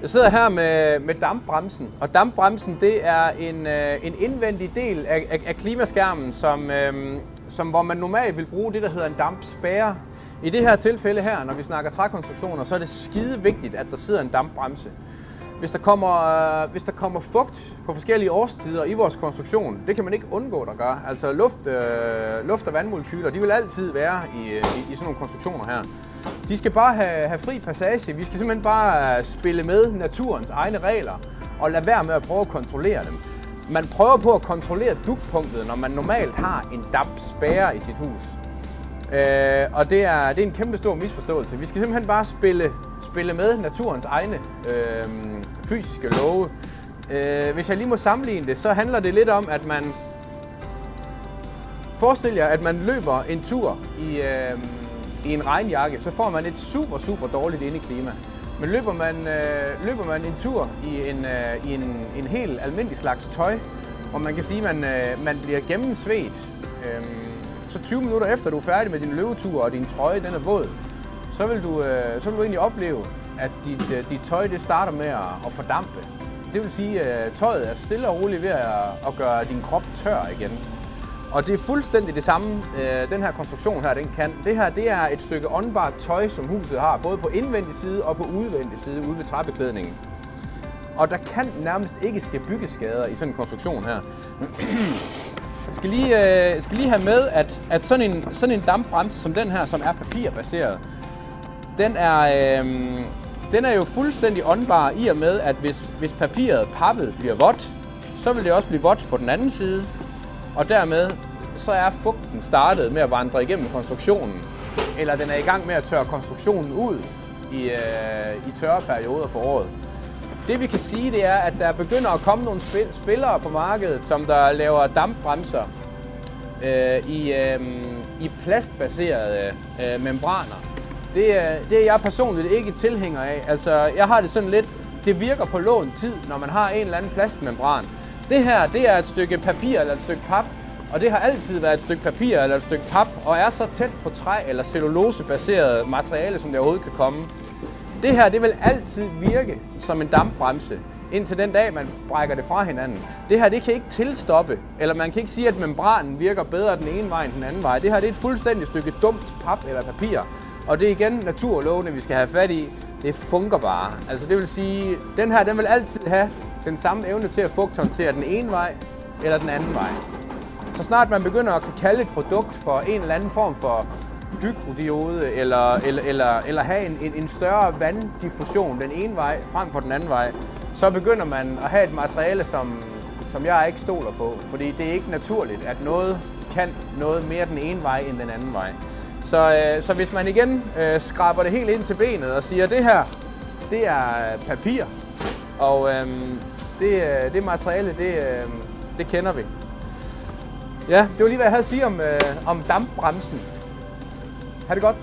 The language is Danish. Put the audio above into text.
Jeg sidder her med dampbremsen, og dampbremsen det er en indvendig del af klimaskærmen, hvor man normalt vil bruge det, der hedder en dampspærre. I det her tilfælde her, når vi snakker trækonstruktioner, så er det skide vigtigt, at der sidder en dampbremse. Hvis der kommer fugt på forskellige årstider i vores konstruktion, det kan man ikke undgå, der gør. Altså luft- og vandmolekyler, de vil altid være i sådan nogle konstruktioner her. De skal bare have fri passage. Vi skal simpelthen bare spille med naturens egne regler og lade være med at prøve at kontrollere dem. Man prøver på at kontrollere dugpunktet, når man normalt har en dampspærre i sit hus. Og det er en kæmpe stor misforståelse. Vi skal simpelthen bare spille med naturens egne fysiske love. Hvis jeg lige må sammenligne det, så handler det lidt om, at man forestiller jer, at man løber en tur i en regnjakke, så får man et super dårligt indeklima. Men løber man en tur i en helt almindelig slags tøj, hvor man kan sige, at man bliver gennemsvedt, så 20 minutter efter du er færdig med din løbetur og din trøje den er våd, så vil du egentlig opleve, at dit tøj det starter med at fordampe. Det vil sige, at tøjet er stille og roligt ved at gøre din krop tør igen. Og det er fuldstændig det samme, den her konstruktion her, den kan. Det her det er et stykke åndbart tøj, som huset har, både på indvendig side og på udvendig side ude ved træbeklædningen. Og der kan nærmest ikke ske byggeskader i sådan en konstruktion her. Jeg skal lige have med, at sådan en dampbremse som den her, som er papirbaseret, den er jo fuldstændig åndbar i og med, at hvis papiret, pappet, bliver vådt, så vil det også blive vådt på den anden side. Og dermed så er fugten startet med at vandre igennem konstruktionen, eller den er i gang med at tørre konstruktionen ud i tørre perioder på året. Det vi kan sige, det er, at der begynder at komme nogle spillere på markedet, som der laver dampbremser i plastbaserede membraner. Det er jeg personligt ikke tilhænger af. Altså, jeg har det sådan lidt, det virker på lånt tid, når man har en eller anden plastmembran. Det her, det er et stykke papir eller et stykke pap, og det har altid været et stykke papir eller et stykke pap, og er så tæt på træ eller cellulosebaseret materiale, som det overhovedet kan komme. Det her, det vil altid virke som en dampbremse, indtil den dag, man brækker det fra hinanden. Det her, det kan ikke tilstoppe, eller man kan ikke sige, at membranen virker bedre den ene vej end den anden vej. Det her, det er et fuldstændigt stykke dumt pap eller papir, og det er igen naturlovene, vi skal have fat i. Det fungerer bare. Altså det vil sige, den her, den vil altid have den samme evne til at fugthåndtere den ene vej eller den anden vej. Så snart man begynder at kalde et produkt for en eller anden form for hygrodiode eller have en større vanddiffusion den ene vej frem for den anden vej, så begynder man at have et materiale, som jeg ikke stoler på. Fordi det er ikke naturligt, at noget kan noget mere den ene vej end den anden vej. Så hvis man igen skraber det helt ind til benet og siger, at det her, det er papir, og det materiale, det kender vi. Ja, det var lige, hvad jeg havde at sige om dampbremsen. Ha' det godt.